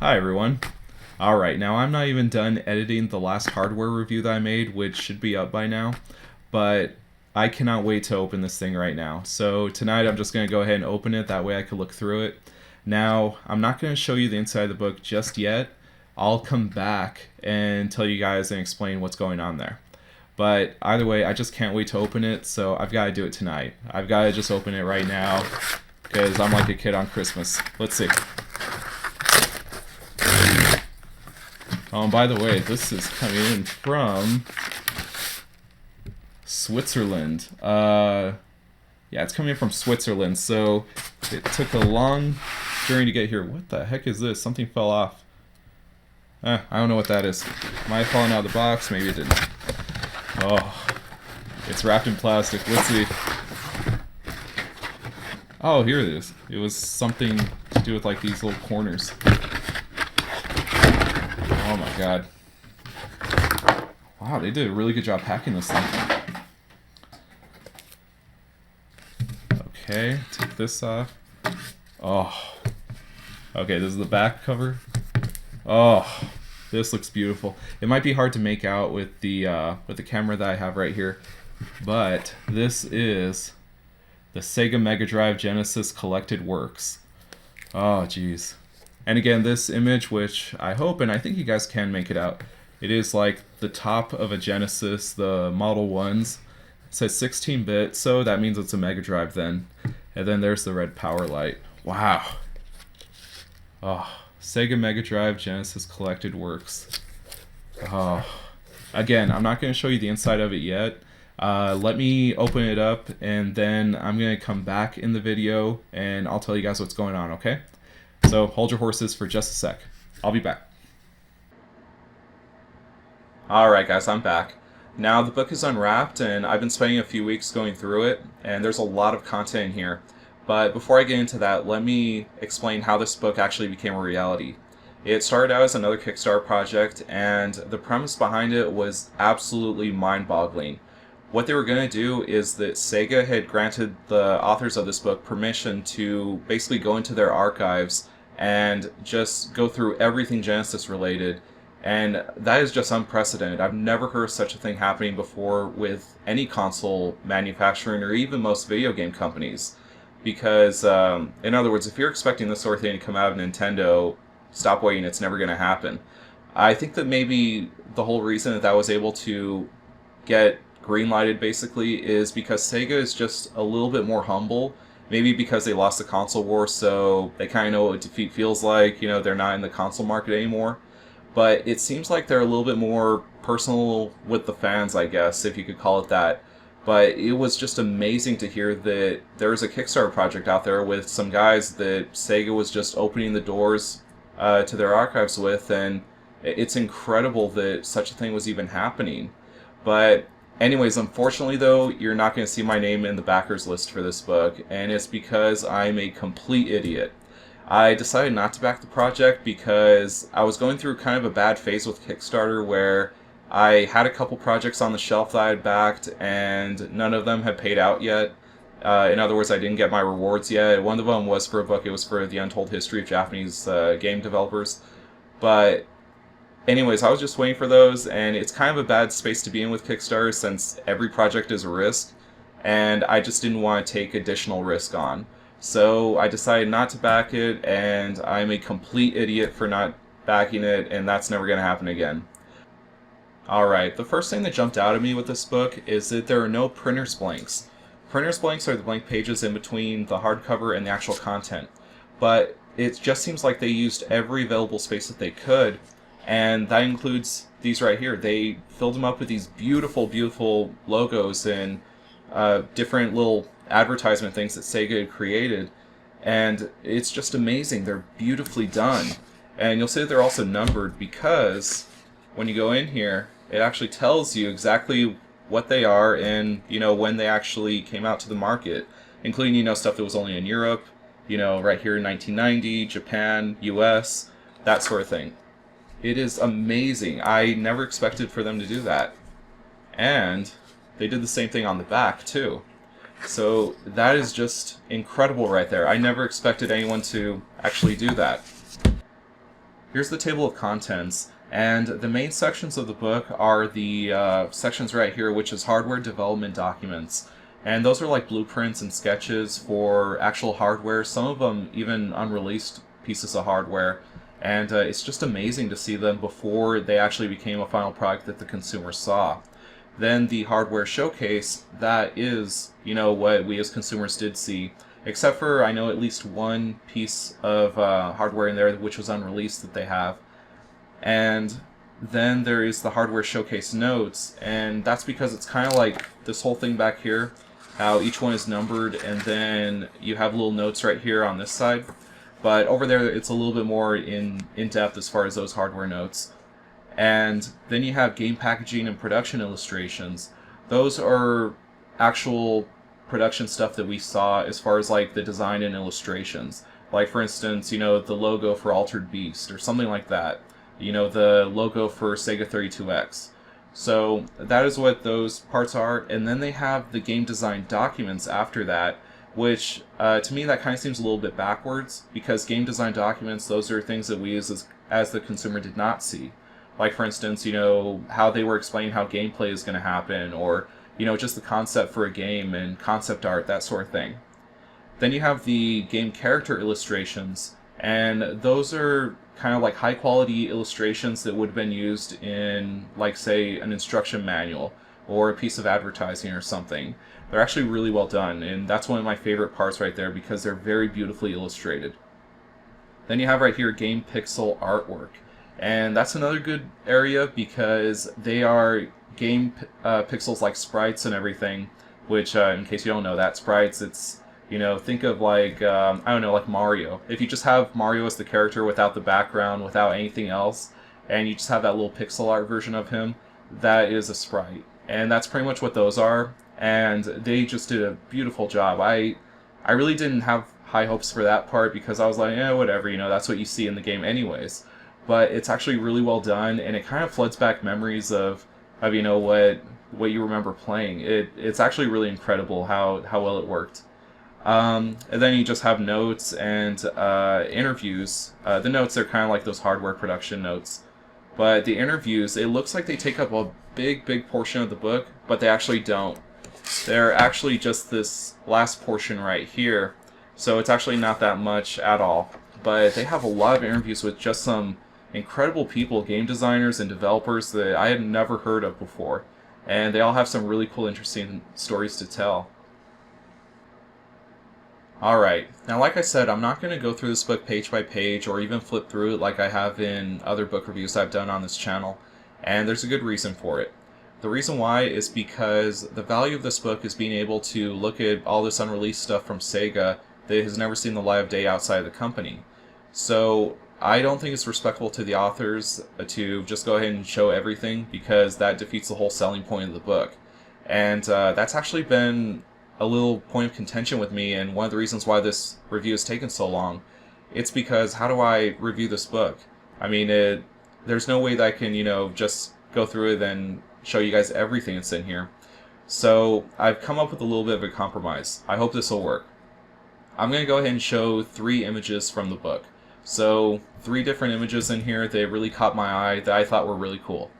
Hi everyone. Alright, now I'm not even done editing the last hardware review that I made, which should be up by now, but I cannot wait to open this thing right now. So tonight I'm just going to go ahead and open it, that way I can look through it. Now, I'm not going to show you the inside of the book just yet. I'll come back and tell you guys and explain what's going on there. But either way, I just can't wait to open it, so I've got to do it tonight. I've got to just open it right now, because I'm like a kid on Christmas. Let's see. Oh, and by the way, this is coming in from Switzerland. Yeah, it's coming in from Switzerland, so it took a long journey to get here. What the heck is this? Something fell off. I don't know what that is. Might have fallen out of the box, maybe it didn't. Oh, it's wrapped in plastic. Let's see. Oh, here it is. It was something to do with like these little corners. Oh my god. Wow, they did a really good job packing this thing. Okay, take this off. Oh. Okay, this is the back cover. Oh, this looks beautiful. It might be hard to make out with the camera that I have right here, but this is the Sega Mega Drive Genesis Collected Works. Oh, jeez. And again, this image, which I hope and I think you guys can make it out, it is like the top of a Genesis, the Model 1s. It says 16-bit, so that means it's a Mega Drive then. And then there's the red power light. Wow. Oh, Sega Mega Drive Genesis Collected Works. Oh. Again, I'm not going to show you the inside of it yet. Let me open it up, and then I'm going to come back in the video, and I'll tell you guys what's going on, okay? So hold your horses for just a sec. I'll be back. Alright guys, I'm back. Now the book is unwrapped and I've been spending a few weeks going through it, and there's a lot of content in here. But before I get into that, let me explain how this book actually became a reality. It started out as another Kickstarter project, and the premise behind it was absolutely mind-boggling. What they were going to do is that Sega had granted the authors of this book permission to basically go into their archives and just go through everything Genesis related, and that is just unprecedented. I've never heard of such a thing happening before with any console manufacturing or even most video game companies. Because, in other words, if you're expecting this sort of thing to come out of Nintendo, stop waiting, it's never going to happen. I think that maybe the whole reason that was able to get green-lighted basically is because Sega is just a little bit more humble. Maybe because they lost the console war, so they kind of know what defeat feels like. You know, they're not in the console market anymore. But it seems like they're a little bit more personal with the fans, I guess, if you could call it that. But it was just amazing to hear that there was a Kickstarter project out there with some guys that Sega was just opening the doors to their archives with, and it's incredible that such a thing was even happening. But anyways, unfortunately though, you're not going to see my name in the backers list for this book, and it's because I'm a complete idiot. I decided not to back the project because I was going through kind of a bad phase with Kickstarter where I had a couple projects on the shelf that I had backed, and none of them had paid out yet. In other words, I didn't get my rewards yet. One of them was for a book. It was for The Untold History of Japanese Game Developers. But anyways, I was just waiting for those, and it's kind of a bad space to be in with Kickstarter since every project is a risk, and I just didn't want to take additional risk on. So I decided not to back it, and I'm a complete idiot for not backing it, and that's never going to happen again. Alright, the first thing that jumped out at me with this book is that there are no printer's blanks. Printer's blanks are the blank pages in between the hardcover and the actual content. But it just seems like they used every available space that they could, and that includes these right here. They filled them up with these beautiful, beautiful logos and different little advertisement things that Sega had created, and it's just amazing. They're beautifully done. And you'll see that they're also numbered because when you go in here, it actually tells you exactly what they are and, you know, when they actually came out to the market, including, you know, stuff that was only in Europe, you know, right here in 1990, Japan, US, that sort of thing. It is amazing. I never expected for them to do that. And they did the same thing on the back, too. So that is just incredible right there. I never expected anyone to actually do that. Here's the table of contents, and the main sections of the book are the sections right here, which is hardware development documents. And those are like blueprints and sketches for actual hardware, some of them even unreleased pieces of hardware. And it's just amazing to see them before they actually became a final product that the consumer saw. Then the hardware showcase, that is, what we as consumers did see. Except for, I know, at least one piece of hardware in there which was unreleased that they have. And then there is the hardware showcase notes, and that's because it's kind of like this whole thing back here, how each one is numbered, and then you have little notes right here on this side. But over there, it's a little bit more in depth as far as those hardware notes. And then you have game packaging and production illustrations. Those are actual production stuff that we saw as far as like the design and illustrations. Like for instance, the logo for Altered Beast or something like that. The logo for Sega 32X. So that is what those parts are. And then they have the game design documents after that, which to me that kind of seems a little bit backwards, because game design documents, those are things that we as the consumer did not see. Like for instance, how they were explaining how gameplay is going to happen, or just the concept for a game and concept art, that sort of thing. Then you have the game character illustrations, and those are kind of like high quality illustrations that would have been used in, like, say, an instruction manual or a piece of advertising or something. They're actually really well done, and that's one of my favorite parts right there because they're very beautifully illustrated. Then you have right here game pixel artwork, and that's another good area because they are game pixels like sprites and everything, which in case you don't know that, sprites, it's, think of like, I don't know, like Mario. If you just have Mario as the character without the background, without anything else, and you just have that little pixel art version of him, that is a sprite. And that's pretty much what those are, and they just did a beautiful job. I really didn't have high hopes for that part because I was like, whatever, that's what you see in the game anyways. But it's actually really well done, and it kind of floods back memories of what you remember playing. It's actually really incredible how well it worked. And then you just have notes and interviews. The notes are kind of like those hardware production notes. But the interviews, it looks like they take up a big portion of the book, but they actually don't. They're actually just this last portion right here. So it's actually not that much at all. But they have a lot of interviews with just some incredible people, game designers and developers that I had never heard of before. And they all have some really cool, interesting stories to tell. Alright, now like I said, I'm not going to go through this book page by page or even flip through it like I have in other book reviews I've done on this channel, and there's a good reason for it. The reason why is because the value of this book is being able to look at all this unreleased stuff from Sega that has never seen the light of day outside of the company. So I don't think it's respectful to the authors to just go ahead and show everything, because that defeats the whole selling point of the book. And that's actually been a little point of contention with me, and one of the reasons why this review has taken so long. It's because how do I review this book? I mean, there's no way that I can, just go through it and show you guys everything that's in here. So I've come up with a little bit of a compromise. I hope this will work. I'm going to go ahead and show 3 images from the book. So 3 different images in here that really caught my eye that I thought were really cool.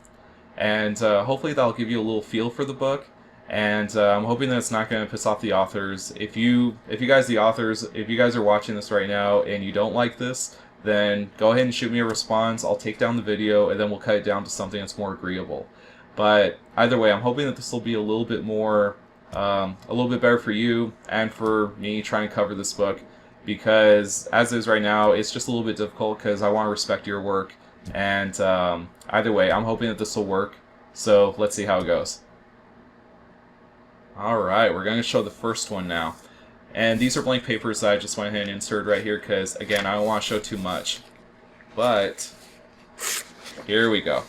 And hopefully that'll give you a little feel for the book. And I'm hoping that it's not going to piss off the authors. If you guys, the authors, if you guys are watching this right now and you don't like this, then go ahead and shoot me a response. I'll take down the video and then we'll cut it down to something that's more agreeable. But either way, I'm hoping that this will be a little bit more, a little bit better for you and for me trying to cover this book. Because as is right now, it's just a little bit difficult because I want to respect your work. And either way, I'm hoping that this will work. So let's see how it goes. Alright, we're going to show the first one now. And these are blank papers that I just went ahead and inserted right here because, again, I don't want to show too much. But here we go.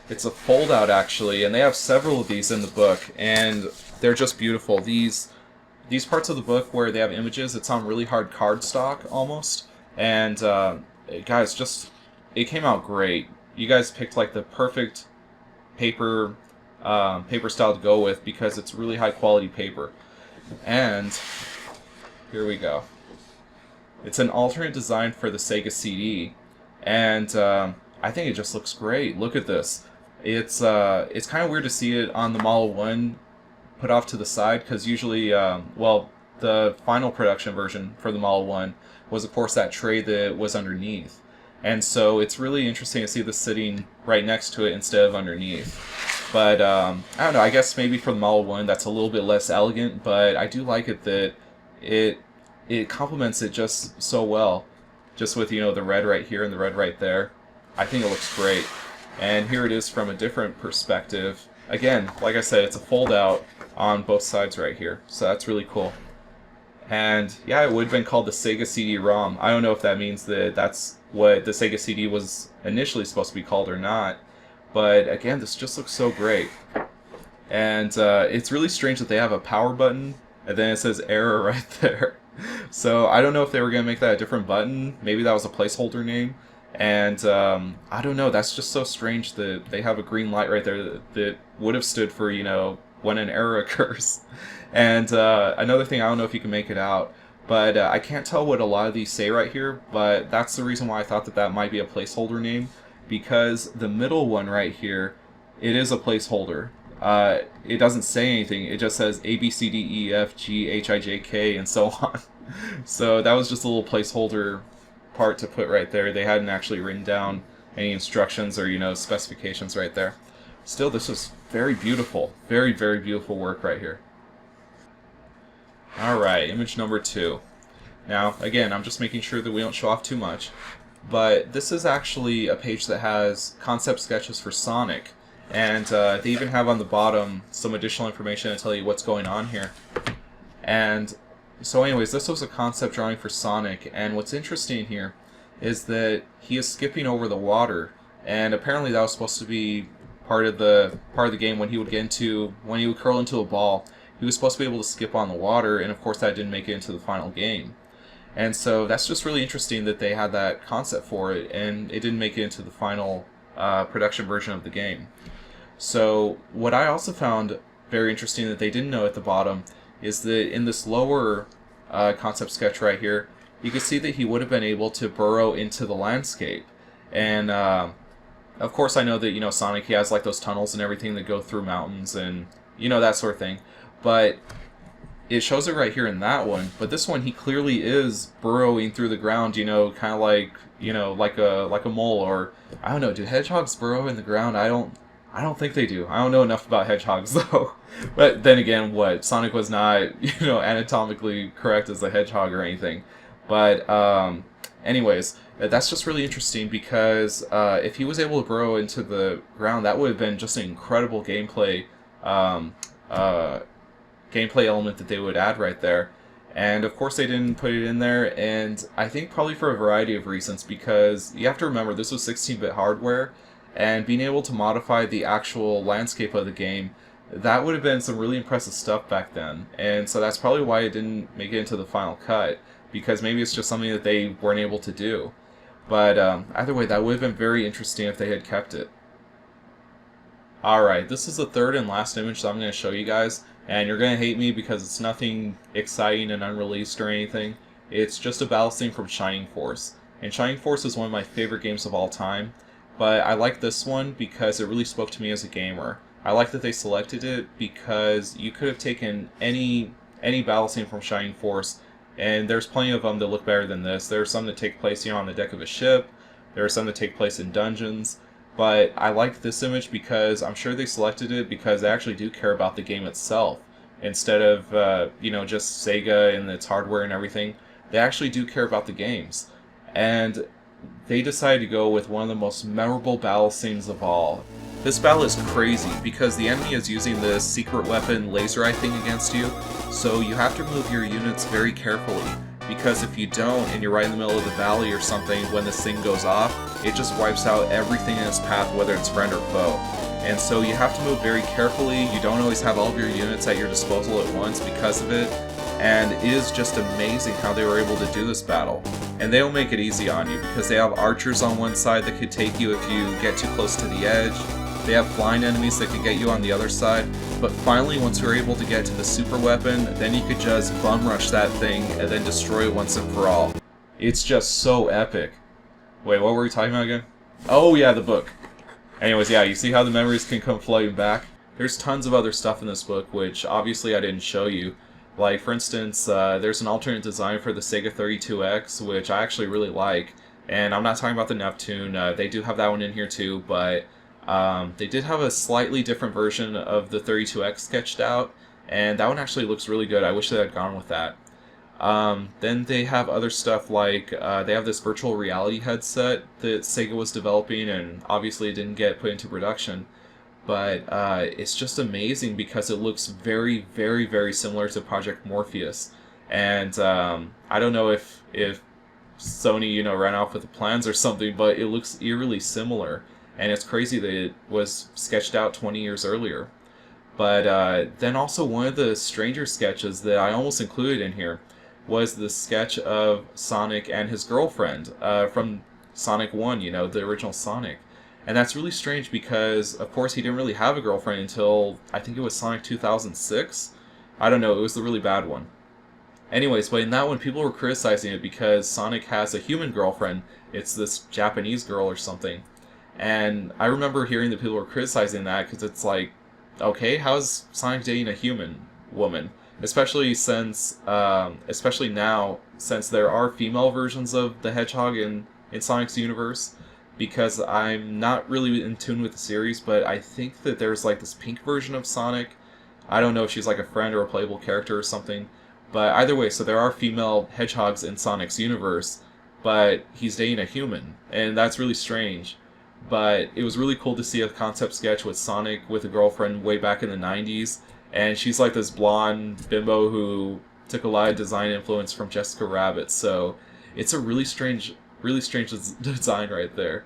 It's a fold-out, actually, and they have several of these in the book, and they're just beautiful. These parts of the book where they have images, it's on really hard cardstock, almost. And, guys, it came out great. You guys picked, like, the perfect paper style to go with because it's really high quality paper. And here we go. It's an alternate design for the Sega CD, and I think it just looks great. Look at this. It's kind of weird to see it on the Model 1 put off to the side, because usually, well, the final production version for the Model 1 was, of course, that tray that was underneath. And so it's really interesting to see this sitting right next to it instead of underneath. But, I don't know, I guess maybe for the Model 1 that's a little bit less elegant, but I do like it that it complements it just so well. Just with, the red right here and the red right there. I think it looks great. And here it is from a different perspective. Again, like I said, it's a fold out on both sides right here. So that's really cool. And yeah, it would have been called the Sega CD-ROM. I don't know if that means that that's what the Sega CD was initially supposed to be called or not. But again, this just looks so great. And it's really strange that they have a power button and then it says error right there. So I don't know if they were going to make that a different button. Maybe that was a placeholder name. And I don't know, that's just so strange that they have a green light right there that would have stood for, when an error occurs. And another thing, I don't know if you can make it out, but I can't tell what a lot of these say right here, but that's the reason why I thought that that might be a placeholder name, because the middle one right here, it is a placeholder. It doesn't say anything, it just says A, B, C, D, E, F, G, H, I, J, K, and so on. So that was just a little placeholder part to put right there. They hadn't actually written down any instructions or, specifications right there. Still, this is very beautiful. Very, very beautiful work right here. Alright, image number 2. Now, again, I'm just making sure that we don't show off too much, but this is actually a page that has concept sketches for Sonic, and they even have on the bottom some additional information to tell you what's going on here. And so anyways, this was a concept drawing for Sonic, and what's interesting here is that he is skipping over the water, and apparently that was supposed to be part of the game when he would curl into a ball. He was supposed to be able to skip on the water, and of course that didn't make it into the final game. And so that's just really interesting that they had that concept for it, and it didn't make it into the final production version of the game. So what I also found very interesting that they didn't know at the bottom is that in this lower concept sketch right here, you can see that he would have been able to burrow into the landscape. And of course I know that, Sonic, he has like those tunnels and everything that go through mountains and, that sort of thing. But it shows it right here in that one. But this one, he clearly is burrowing through the ground, kind of like, like a mole, or I don't know, do hedgehogs burrow in the ground? I don't think they do. I don't know enough about hedgehogs, though. But then again, Sonic was not, anatomically correct as a hedgehog or anything. But, anyways, that's just really interesting because if he was able to burrow into the ground, that would have been just an incredible gameplay element that they would add right there. And of course they didn't put it in there, and I think probably for a variety of reasons, because you have to remember this was 16-bit hardware, and being able to modify the actual landscape of the game, that would have been some really impressive stuff back then. And so that's probably why it didn't make it into the final cut, because maybe it's just something that they weren't able to do. But either way, that would have been very interesting if they had kept it. Alright, this is the third and last image that I'm going to show you guys, and you're going to hate me because it's nothing exciting and unreleased or anything. It's just a battle scene from Shining Force. And Shining Force is one of my favorite games of all time, but I like this one because it really spoke to me as a gamer. I like that they selected it because you could have taken any battle scene from Shining Force, and there's plenty of them that look better than this. There are some that take place, on the deck of a ship. There are some that take place in dungeons. But I like this image because I'm sure they selected it because they actually do care about the game itself. Instead of, just Sega and its hardware and everything. They actually do care about the games. And they decided to go with one of the most memorable battle scenes of all. This battle is crazy because the enemy is using this secret weapon laser eye thing against you, so you have to move your units very carefully, because if you don't and you're right in the middle of the valley or something when this thing goes off, it just wipes out everything in its path, whether it's friend or foe. And so you have to move very carefully. You don't always have all of your units at your disposal at once because of it. And it is just amazing how they were able to do this battle. And they don't make it easy on you because they have archers on one side that could take you if you get too close to the edge. They have flying enemies that could get you on the other side. But finally, once you're able to get to the super weapon, then you could just bum rush that thing and then destroy it once and for all. It's just so epic. Wait, what were we talking about again? Oh yeah, the book. Anyways, yeah, you see how the memories can come flooding back? There's tons of other stuff in this book, which obviously I didn't show you. Like, for instance, there's an alternate design for the Sega 32X, which I actually really like. And I'm not talking about the Neptune, they do have that one in here too, but they did have a slightly different version of the 32X sketched out, and that one actually looks really good. I wish they had gone with that. Then they have other stuff like they have this virtual reality headset that Sega was developing, and obviously it didn't get put into production. But it's just amazing because it looks very, very, very similar to Project Morpheus. And I don't know if Sony, ran off with the plans or something, but it looks eerily similar. And it's crazy that it was sketched out 20 years earlier. But then also one of the stranger sketches that I almost included in here was the sketch of Sonic and his girlfriend from Sonic 1, the original Sonic. And that's really strange because, of course, he didn't really have a girlfriend until, I think it was Sonic 2006? I don't know, it was the really bad one. Anyways, but in that one, people were criticizing it because Sonic has a human girlfriend. It's this Japanese girl or something. And I remember hearing that people were criticizing that because it's like, okay, how's Sonic dating a human woman? Especially now, since there are female versions of the Hedgehog in Sonic's universe, because I'm not really in tune with the series, but I think that there's like this pink version of Sonic. I don't know if she's like a friend or a playable character or something, but either way, so there are female hedgehogs in Sonic's universe, but he's dating a human, and that's really strange. But it was really cool to see a concept sketch with Sonic with a girlfriend way back in the 90s, and she's like this blonde bimbo who took a lot of design influence from Jessica Rabbit, so it's a really strange design right there.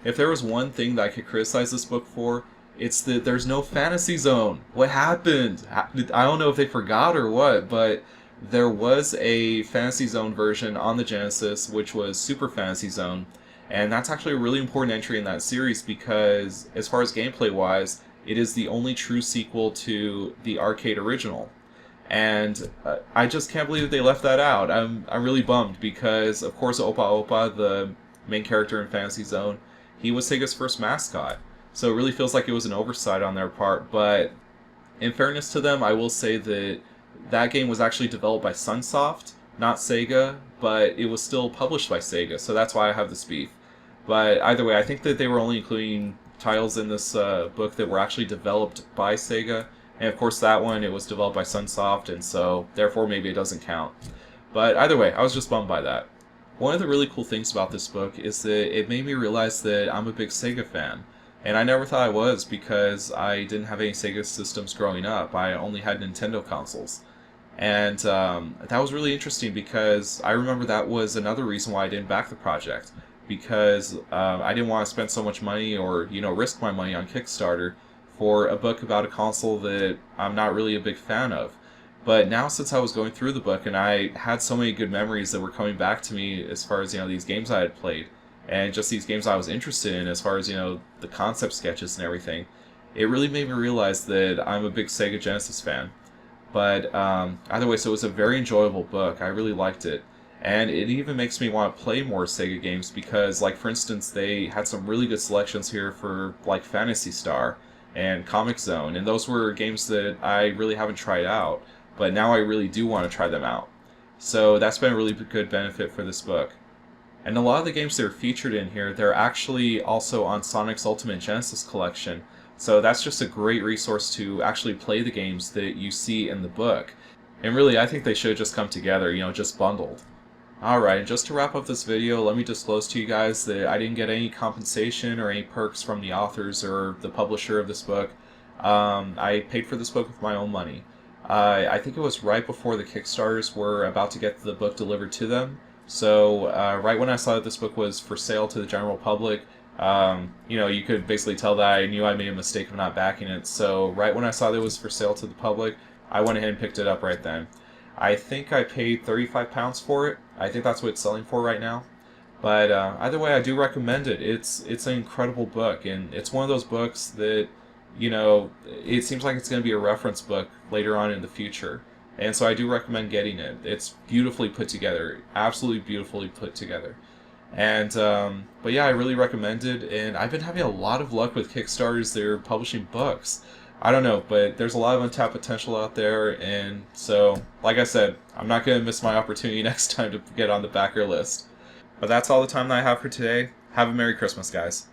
If there was one thing that I could criticize this book for, it's that there's no fantasy zone. What happened? I don't know if they forgot or what, but there was a fantasy zone version on the Genesis, which was Super Fantasy Zone, and that's actually a really important entry in that series because, as far as gameplay-wise, it is the only true sequel to the arcade original. And I just can't believe that they left that out. I'm really bummed because, of course, Opa Opa, the main character in Fantasy Zone, he was Sega's first mascot. So it really feels like it was an oversight on their part. But in fairness to them, I will say that that game was actually developed by Sunsoft, not Sega, but it was still published by Sega. So that's why I have this beef. But either way, I think that they were only including titles in this book that were actually developed by Sega. And of course that one, it was developed by Sunsoft, and so therefore maybe it doesn't count. But either way, I was just bummed by that. One of the really cool things about this book is that it made me realize that I'm a big Sega fan. And I never thought I was because I didn't have any Sega systems growing up. I only had Nintendo consoles. And that was really interesting because I remember that was another reason why I didn't back the project. Because I didn't want to spend so much money or, risk my money on Kickstarter for a book about a console that I'm not really a big fan of. But now, since I was going through the book and I had so many good memories that were coming back to me as far as, these games I had played, and just these games I was interested in as far as, the concept sketches and everything, it really made me realize that I'm a big Sega Genesis fan. But either way, so it was a very enjoyable book. I really liked it. And it even makes me want to play more Sega games because, like, for instance, they had some really good selections here for, like, Phantasy Star and Comic Zone, and those were games that I really haven't tried out, but now I really do want to try them out. So that's been a really good benefit for this book. And a lot of the games that are featured in here, they're actually also on Sonic's Ultimate Genesis collection, so that's just a great resource to actually play the games that you see in the book. And really, I think they should just come together, just bundled. Alright, and just to wrap up this video, let me disclose to you guys that I didn't get any compensation or any perks from the authors or the publisher of this book. I paid for this book with my own money. I think it was right before the Kickstarters were about to get the book delivered to them. So right when I saw that this book was for sale to the general public, you could basically tell that I knew I made a mistake of not backing it. So right when I saw that it was for sale to the public, I went ahead and picked it up right then. I think I paid £35 for it. I think that's what it's selling for right now. But either way, I do recommend it. It's an incredible book, and it's one of those books that, it seems like it's going to be a reference book later on in the future. And so I do recommend getting it. It's beautifully put together, absolutely beautifully put together. And but yeah, I really recommend it, and I've been having a lot of luck with Kickstarters. They're publishing books. I don't know, but there's a lot of untapped potential out there, and so, like I said, I'm not going to miss my opportunity next time to get on the backer list. But that's all the time that I have for today. Have a Merry Christmas, guys.